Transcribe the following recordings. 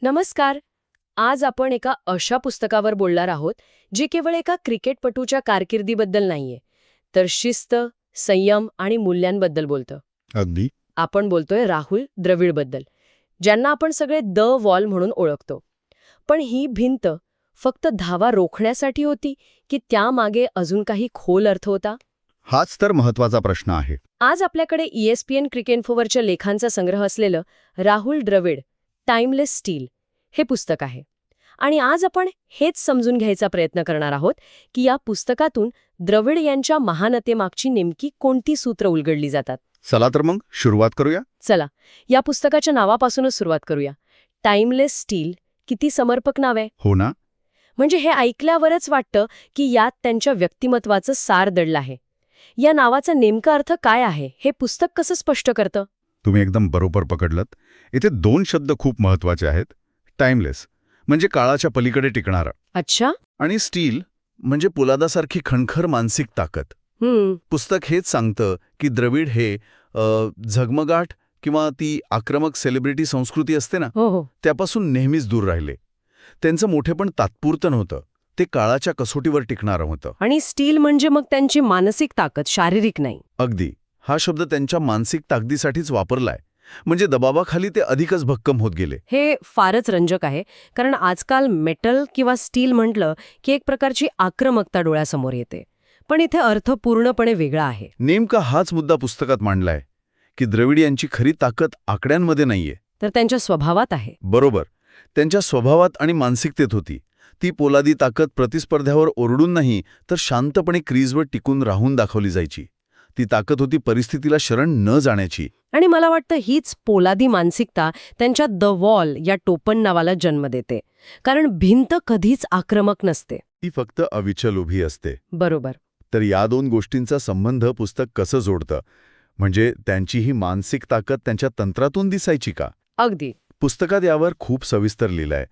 नमस्कार. आज आपण एका अशा पुस्तकावर बोलणार आहोत जे केवळ एका क्रिकेटपटूच्या कारकिर्दीबद्दल नाहीये, तर शिस्त, संयम आणि मूल्यांबद्दल बोलतं. अगदी. आपण बोलतोय राहुल द्रविडबद्दल, ज्यांना आपण सगळे द वॉल म्हणून ओळखतो. पण ही भिंत फक्त धावा रोखण्यासाठी होती की त्यामागे अजून काही खोल अर्थ होता? हाच तर महत्वाचा प्रश्न आहे. आज आपल्याकडे ESPN क्रिकेइन्फोवरच्या लेखांचा संग्रह असलेलं राहुल द्रविड टाइमलेस स्टील हे पुस्तक आहे. आणि आज आपण हेच समजून घ्यायचा प्रयत्न करणार आहोत की या पुस्तकातून द्रविड यांच्या महानतेमागची नेमकी कोणती सूत्र उलगडली जातात. चला तर मग सुरुवात करूया. चला, या पुस्तकाच्या नावापासूनच सुरुवात करूया. टाइमलेस स्टील किती समर्पक नाव आहे. हो ना. म्हणजे हे ऐकल्यावरच वाटतं की यात त्यांच्या व्यक्तिमत्वाचं सार दडलं आहे. या नावाचा नेमका अर्थ काय आहे हे पुस्तक कसं स्पष्ट करतं? तुम्ही एकदम बरोबर पकडलत. इथे दोन शब्द खूप महत्वाचे आहेत. टाइमलेस म्हणजे काळाच्या पलीकडे टिकणारा, अच्छा. आणि स्टील म्हणजे पोलादासारखी खणखर मानसिक ताकद. पुस्तक हेच सांगतं की द्रविड हे झगमगाट किंवा ती आक्रमक सेलिब्रिटी संस्कृती असते ना, हो हो. त्यापासून नेहमीच दूर राहिले. त्यांचं मोठेपण तात्पुरतं नव्हतं, ते काळाच्या कसोटीवर टिकणारं होतं. आणि स्टील म्हणजे मग त्यांची मानसिक ताकद, शारीरिक नाही. अगदी. हा शब्द त्यांच्या मानसिक ताकदीसाठीच वापरलाय. म्हणजे दबावाखाली ते अधिकच भक्कम होत गेले. हे फारच रंजक आहे, कारण आजकाल मेटल किंवा स्टील म्हटलं की एक प्रकारची आक्रमकता डोळ्यासमोर येते. पण इथे अर्थ पूर्णपणे वेगळा आहे. नेमका हाच मुद्दा पुस्तकात मांडलाय की द्रविड यांची खरी ताकद आकड्यांमध्ये नाहीये, तर त्यांच्या स्वभावात आहे. बरोबर, त्यांच्या स्वभावात आणि मानसिकतेत होती. ती पोलादी ताकद प्रतिस्पर्ध्यावर ओरडून नाही, तर शांतपणे क्रीजवर टिकून राहून दाखवली जायची. ती ताकद होती परिस्थितीला शरण न जाण्याची. आणि मला वाटतं हीच पोलादी मानसिकता त्यांच्या द वॉल या टोपण नावाला जन्म देते. कारण भिंत कधीच आक्रमक नसते, ती फक्त अविचल उभी असते. बरोबर. तर या दोन गोष्टींचा संबंध पुस्तक कसं जोडतं? म्हणजे त्यांची ही मानसिक ताकद त्यांच्या तंत्रातून दिसायची का? अगदी. पुस्तकात यावर खूप सविस्तर लिहिलंय.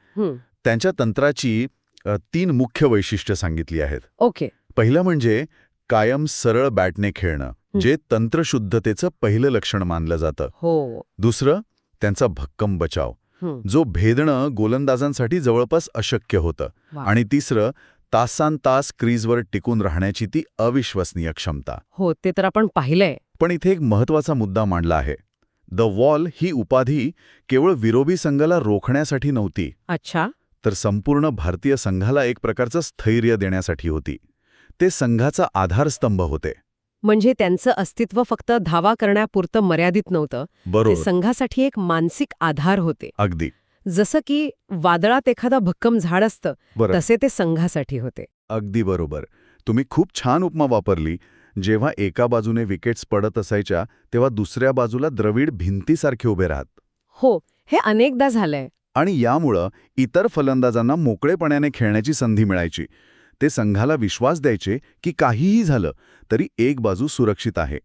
त्यांच्या तंत्राची 3 मुख्य वैशिष्ट्य सांगितली आहेत. ओके. पहिलं म्हणजे कायम सरळ बॅटने खेळणं, जे तंत्रशुद्धतेचं पहिलं लक्षण मानलं जातं. हो. दुसरं, त्यांचा भक्कम बचाव, जो भेदणं गोलंदाजांसाठी जवळपास अशक्य होतं. आणि तिसरं, तासांतास क्रीजवर टिकून राहण्याची ती अविश्वसनीय क्षमता. हो, ते तर आपण पाहिलंय. पण इथे एक महत्वाचा मुद्दा मांडला आहे. द वॉल ही उपाधी केवळ विरोधी संघाला रोखण्यासाठी नव्हती. अच्छा. तर संपूर्ण भारतीय संघाला एक प्रकारचं स्थैर्य देण्यासाठी होती. ते संघाचा आधारस्तंभ होते. म्हणजे त्यांचं अस्तित्व फक्त धावा करण्यापुरतं मर्यादित नव्हतं. बरोबर. ते संघासाठी एक मानसिक आधार होते. अगदी. जसं की वादळात एखादा भक्कम झाड असतं, तसे ते संघासाठी होते. अगदी बरोबर. तुम्ही खूप छान उपमा वापरली. जेव्हा एका बाजूने विकेट्स पडत असायच्या, तेव्हा दुसऱ्या बाजूला द्रविड भिंतीसारखे उभे राहत. हो, हे अनेकदा झालंय. आणि यामुळं इतर फलंदाजांना मोकळेपणाने खेळण्याची संधी मिळायची. ते संघाला विश्वास द्यायचे की काहीही झालं तरी एक बाजू सुरक्षित आहे.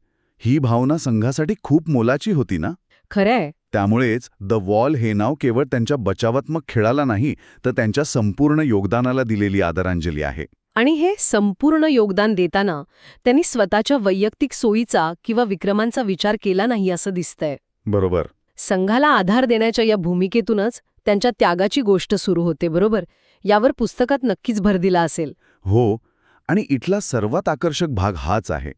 ही भावना संघासाठी खूप मोलाची होती ना. खरंय. त्यामुळेच द वॉल हे नाव केवळ त्यांच्या बचावात्मक खेळाला नाही, तर त्यांच्या संपूर्ण योगदानाला दिलेली आदरांजली आहे. आणि हे संपूर्ण योगदान देताना त्यांनी स्वतःच्या वैयक्तिक सोयीचा किंवा विक्रमांचा विचार केला नाही असं दिसतंय. बरोबर. संघाला आधार देण्याच्या या भूमिकेतूनच त्यांच्या त्यागाची गोष्ट सुरू होते. बरोबर. यावर पुस्तकात नक्कीच भर दिला असेल. हो. आणि इथला सर्वात आकर्षक भाग हाच आहे.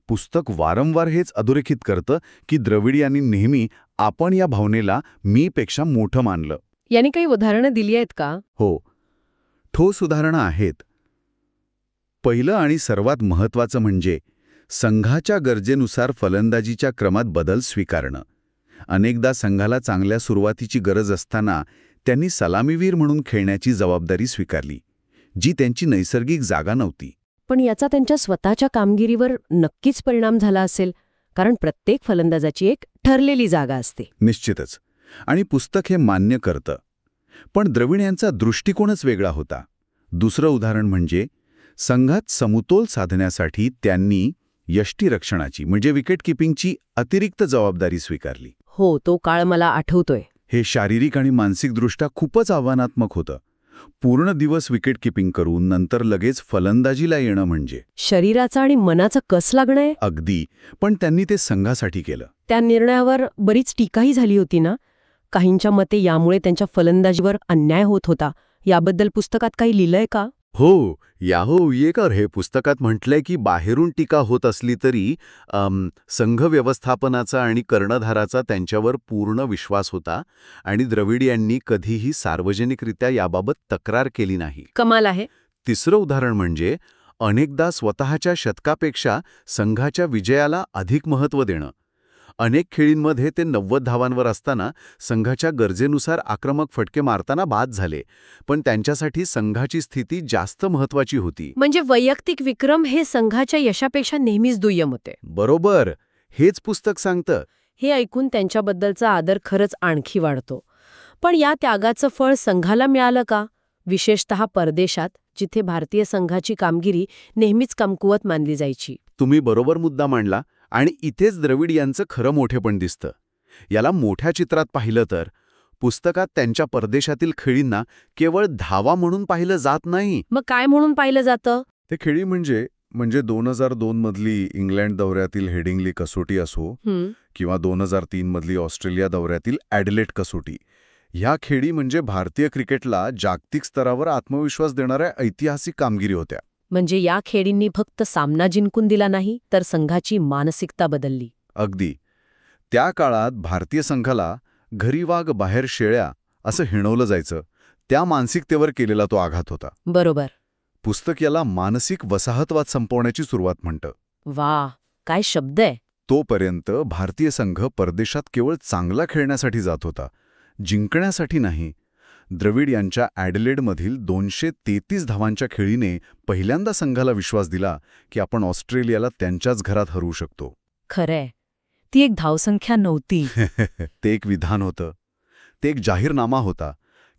पुस्तक वारंवार हेच अधोरेखित करतं की द्रविड यांनी नेहमी आपण या भावनेला मीपेक्षा मोठं मानलं. यांनी काही उदाहरणं दिली आहेत का? हो, ठोस उदाहरणं आहेत. पहिलं आणि सर्वात महत्त्वाचं म्हणजे संघाच्या गरजेनुसार फलंदाजीच्या क्रमात बदल स्वीकारणं. अनेकदा संघाला चांगल्या सुरुवातीची गरज असताना त्यांनी सलामीवीर म्हणून खेळण्याची जबाबदारी स्वीकारली, जी त्यांची नैसर्गिक जागा नव्हती. पण याचा त्यांच्या स्वतःच्या कामगिरीवर नक्कीच परिणाम झाला असेल, कारण प्रत्येक फलंदाजाची एक ठरलेली जागा असते. निश्चितच. आणि पुस्तक हे मान्य करतं. पण द्रविड यांचा दृष्टिकोनच वेगळा होता. दुसरं उदाहरण म्हणजे संघात समतोल साधण्यासाठी त्यांनी यष्टीरक्षणाची म्हणजे विकेट किपिंगची अतिरिक्त जबाबदारी स्वीकारली. हो, तो काळ मला आठवतोय. हे शारीरिक आणि मानसिकदृष्ट्या खूपच आव्हानात्मक होतं. पूर्ण दिवस विकेट किपिंग करून नंतर लगेच फलंदाजीला येणं म्हणजे शरीराचा आणि मनाचा कस लागणं. अगदी. पण त्यांनी ते संघासाठी केलं. त्या निर्णयावर बरीच टीकाही झाली होती ना, काहींच्या मते यामुळे त्यांच्या फलंदाजीवर अन्याय होत होता. याबद्दल पुस्तकात काही लिहिलंय का? हो, याहो उयेकर हे पुस्तकात म्हटलंय की बाहेरून टीका होत असली तरी संघ व्यवस्थापनाचा आणि कर्णधाराचा त्यांच्यावर पूर्ण विश्वास होता आणि द्रविड यांनी कधीही सार्वजनिकरित्या याबाबत तक्रार केली नाही. कमाल आहे. तिसरं उदाहरण म्हणजे अनेकदा स्वतःच्या शतकापेक्षा संघाच्या विजयाला अधिक महत्त्व देणं. अनेक खेळींमध्ये ते 90 धावांवर असताना संघाच्या गरजेनुसार आक्रमक फटके मारताना बाद झाले, पण त्यांच्यासाठी संघाची स्थिती जास्त महत्त्वाची होती. म्हणजे वैयक्तिक विक्रम हे संघाच्या यशापेक्षा नेहमीच दुय्यम होते. बरोबर, हेच पुस्तक सांगतं. हे ऐकून त्यांच्याबद्दलचा आदर खरंच आणखी वाढतो. पण या त्यागाचं फळ संघाला मिळालं का? विशेषतः परदेशात, जिथे भारतीय संघाची कामगिरी नेहमीच कमकुवत मानली जायची. तुम्ही बरोबर मुद्दा मांडला आणि इथेच द्रविड यांचं खरं मोठेपण दिसतं. याला मोठ्या चित्रात पाहिलं तर पुस्तकात त्यांच्या परदेशातील खेळींना केवळ धावा म्हणून पाहिलं जात नाही. मग काय म्हणून पाहिलं जातं? ते खेळी म्हणजे 2002 मधली इंग्लंड दौऱ्यातील हेडिंग्ली कसोटी असो किंवा 2003 मधली ऑस्ट्रेलिया दौऱ्यातील ॲडिलेड कसोटी. ह्या खेळी म्हणजे भारतीय क्रिकेटला जागतिक स्तरावर आत्मविश्वास देणाऱ्या ऐतिहासिक कामगिरी होत्या. म्हणजे या खेळींनी फक्त सामना जिंकून दिला नाही, तर संघाची मानसिकता बदलली. अगदी. त्या काळात भारतीय संघाला घरी वाघ बाहेर शेळ्या असं हिणवलं जायचं. त्या मानसिकतेवर केलेला तो आघात होता. बरोबर. पुस्तक याला मानसिक वसाहतवाद संपवण्याची सुरुवात म्हणतं. वा, काय शब्द आहे. तोपर्यंत भारतीय संघ परदेशात केवळ चांगला खेळण्यासाठी जात होता, जिंकण्यासाठी नाही. द्रविड यांच्या ॲडिलेडमधील 233 धावांच्या खेळीने पहिल्यांदा संघाला विश्वास दिला की आपण ऑस्ट्रेलियाला त्यांच्याच घरात हरवू शकतो. खरंय, ती एक धावसंख्या नव्हती. ते एक विधान होतं. ते एक जाहीरनामा होता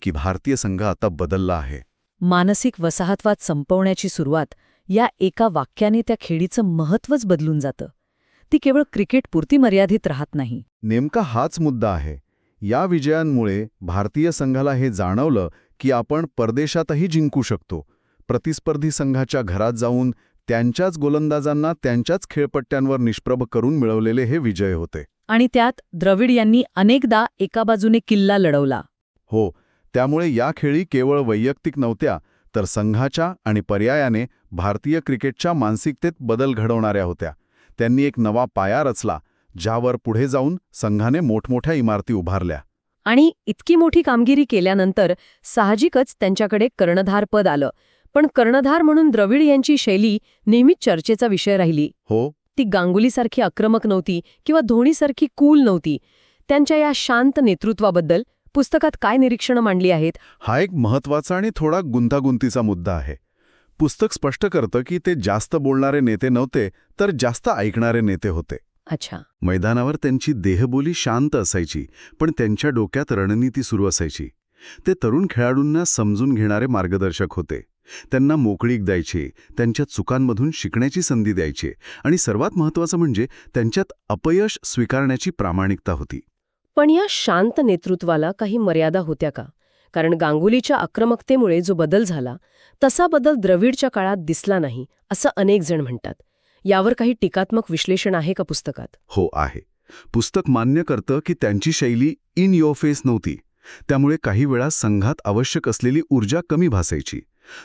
की भारतीय संघ आता बदलला आहे. मानसिक वसाहतवाद संपवण्याची सुरुवात या एका वाक्याने त्या खेळीचं महत्त्वच बदलून जातं. ती केवळ क्रिकेटपुरती मर्यादित राहत नाही. नेमका हाच मुद्दा आहे. या विजयांमुळे भारतीय संघाला हे जाणवलं की आपण परदेशातही जिंकू शकतो. प्रतिस्पर्धी संघाच्या घरात जाऊन त्यांच्याच गोलंदाजांना त्यांच्याच खेळपट्ट्यांवर निष्प्रभ करून मिळवलेले हे विजय होते. आणि त्यात द्रविड यांनी अनेकदा एका बाजूने किल्ला लढवला. हो, त्यामुळे या खेळी केवळ वैयक्तिक नव्हत्या, तर संघाच्या आणि पर्यायाने भारतीय क्रिकेटच्या मानसिकतेत बदल घडवणाऱ्या होत्या. त्यांनी एक नवा पाया रचला, ज्यावर पुढे जाऊन संघाने मोठमोठ्या इमारती उभारल्या. आणि इतकी मोठी कामगिरी केल्यानंतर साहजिकच त्यांच्याकडे कर्णधारपद आलं. पण कर्णधार म्हणून द्रविड यांची शैली नेहमीच चर्चेचा विषय राहिली. हो, ती गांगुलीसारखी आक्रमक नव्हती किंवा धोनीसारखी कूल नव्हती. त्यांच्या या शांत नेतृत्वाबद्दल पुस्तकात काय निरीक्षणं मांडली आहेत? हा एक महत्त्वाचा आणि थोडा गुंतागुंतीचा मुद्दा आहे. पुस्तक स्पष्ट करतं की ते जास्त बोलणारे नेते नव्हते, तर जास्त ऐकणारे नेते होते. अच्छा. मैदानावर त्यांची देहबोली शांत असायची, पण त्यांच्या डोक्यात रणनीती सुरू असायची. ते तरुण खेळाडूंना समजून घेणारे मार्गदर्शक होते. त्यांना मोकळीक द्यायचे, त्यांच्या चुकांमधून शिकण्याची संधी द्यायचे आणि सर्वात महत्त्वाचं म्हणजे त्यांच्यात अपयश स्वीकारण्याची प्रामाणिकता होती. पण या शांत नेतृत्वाला काही मर्यादा होत्या का? कारण गांगुलीच्या आक्रमकतेमुळे जो बदल झाला, तसा बदल द्रविडच्या काळात दिसला नाही, असं अनेक जण म्हणतात. यावर काही टीकात्मक विश्लेषण आहे का पुस्तकात? हो, आहे. पुस्तक मान्य करतं की त्यांची शैली इन युअर फेस नव्हती. त्यामुळे काही वेळा संघात आवश्यक असलेली ऊर्जा कमी भासायची.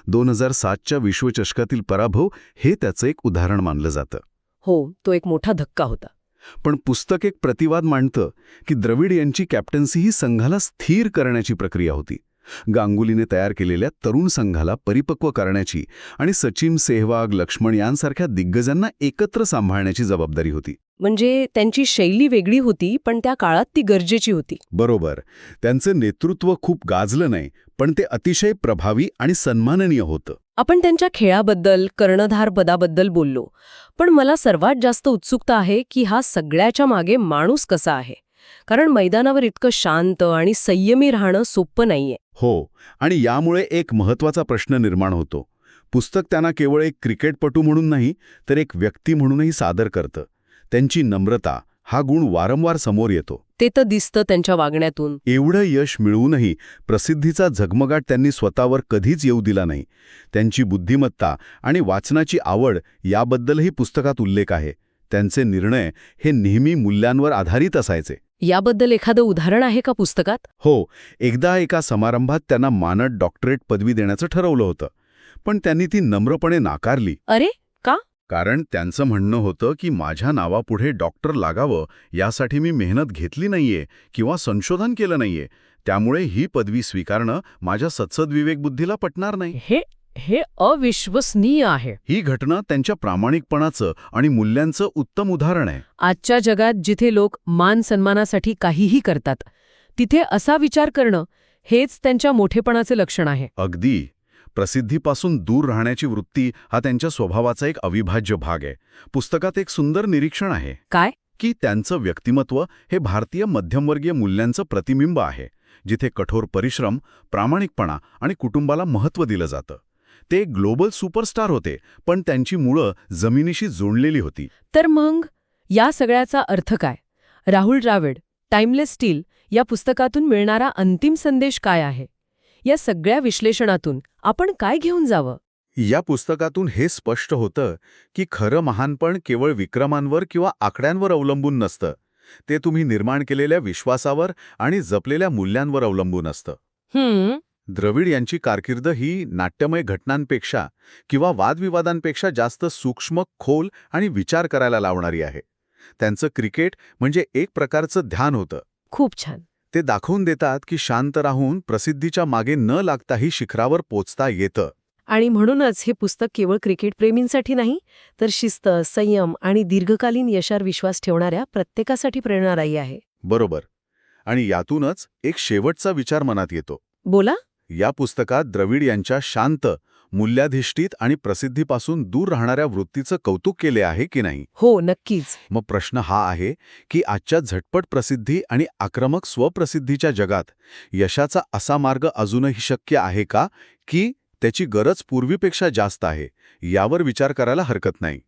2007च्या विश्वचषकातील पराभव हे त्याचं एक उदाहरण मानलं जातं. हो, तो एक मोठा धक्का होता. पण पुस्तक एक प्रतिवाद मांडतं की द्रविड यांची कॅप्टन्सी ही संघाला स्थिर करण्याची प्रक्रिया होती. गांगुलीने तयार केलेल्या तरुण संघाला परिपक्व करण्याची आणि सचिन, सेहवाग, लक्ष्मण यांसारख्या दिग्गजांना एकत्र सांभाळण्याची जबाबदारी होती. म्हणजे त्यांची शैली वेगळी होती, पण त्या काळात ती गरजेची होती. बरोबर. त्यांचं नेतृत्व खूप गाजलं नाही, पण ते अतिशय प्रभावी आणि सन्माननीय होतं. आपण त्यांच्या खेळाबद्दल, कर्णधार पदाबद्दल बोललो, पण मला सर्वात जास्त उत्सुकता आहे की हा सगळ्याच्या मागे माणूस कसा आहे. कारण मैदानावर इतकं शांत आणि संयमी राहणं सोपं नाहीये. हो, आणि यामुळे एक महत्त्वाचा प्रश्न निर्माण होतो. पुस्तक त्यांना केवळ एक क्रिकेटपटू म्हणून नाही, तर एक व्यक्ती म्हणूनही सादर करतं. त्यांची नम्रता हा गुण वारंवार समोर येतो. ते तर दिसतं त्यांच्या वागण्यातून. एवढं यश मिळवूनही प्रसिद्धीचा झगमगाट त्यांनी स्वतःवर कधीच येऊ दिला नाही. त्यांची बुद्धिमत्ता आणि वाचनाची आवड याबद्दलही पुस्तकात उल्लेख आहे. त्यांचे निर्णय हे नेहमी मूल्यांवर आधारित असायचे. याबद्दल एखादं उदाहरण आहे का पुस्तकात? हो, एकदा एका समारंभात त्यांना मानद डॉक्टरेट पदवी देण्याचं ठरवलं होतं. पण त्यांनी ती नम्रपणे नाकारली. अरे का? कारण त्यांचं म्हणणं होतं की माझ्या नावापुढे डॉक्टर लागावं यासाठी मी मेहनत घेतली नाहीये किंवा संशोधन केलं नाहीये. त्यामुळे ही पदवी स्वीकारणं माझ्या सत्सद बुद्धीला पटणार नाही. हे अविश्वसनीय आहे. ही घटना त्यांच्या प्रामाणिकपणाचं आणि मूल्यांचं उत्तम उदाहरण आहे. आजच्या जगात जिथे लोक मान सन्मानासाठी काहीही करतात, तिथे असा विचार करणं हेच त्यांच्या मोठेपणाचे लक्षण आहे. अगदी. प्रसिद्धीपासून दूर राहण्याची वृत्ती हा त्यांच्या स्वभावाचा एक अविभाज्य भाग आहे. पुस्तकात एक सुंदर निरीक्षण आहे काय? की त्यांचं व्यक्तिमत्व हे भारतीय मध्यमवर्गीय मूल्यांचं प्रतिबिंब आहे, जिथे कठोर परिश्रम, प्रामाणिकपणा आणि कुटुंबाला महत्त्व दिलं जातं. ते एक ग्लोबल सुपरस्टार होते, पण त्यांची मुळं जमिनीशी जोडलेली होती. तर मग या सगळ्याचा अर्थ काय? राहुल द्रविड, टाइमलेस स्टील या पुस्तकातून मिळणारा अंतिम संदेश काय आहे? या सगळ्या विश्लेषणातून आपण काय घेऊन जावं? या पुस्तकातून हे स्पष्ट होतं की खरं महानपण केवळ विक्रमांवर किंवा आकड्यांवर अवलंबून नसतं. ते तुम्ही निर्माण केलेल्या विश्वासावर आणि जपलेल्या मूल्यांवर अवलंबून असतं. द्रविड यांची कारकीर्द ही नाट्यमय घटनांपेक्षा किंवा वादविवादांपेक्षा जास्त सूक्ष्म, खोल आणि विचार करायला लावणारी आहे. त्यांचं क्रिकेट म्हणजे एक प्रकारचं ध्यान होतं. खूप छान. ते दाखवून देतात की शांत राहून प्रसिद्धीच्या मागे न लागताही शिखरावर पोचता येतं. आणि म्हणूनच हे पुस्तक केवळ क्रिकेटप्रेमींसाठी नाही, तर शिस्त, संयम आणि दीर्घकालीन यशावर विश्वास ठेवणाऱ्या प्रत्येकासाठी प्रेरणादायी आहे. बरोबर. आणि यातूनच एक शेवटचा विचार मनात येतो. बोला. या पुस्तकात द्रविड यांच्या शांत, मूल्याधिष्ठित आणि प्रसिद्धीपासून दूर राहणाऱ्या वृत्तीचं कौतुक केले आहे की नाही? हो, नक्कीच. मग प्रश्न हा आहे की आजच्या झटपट प्रसिद्धी आणि आक्रमक स्वप्रसिद्धीच्या जगात यशाचा असा मार्ग अजूनही शक्य आहे का, की त्याची गरज पूर्वीपेक्षा जास्त आहे? यावर विचार करायला हरकत नाही.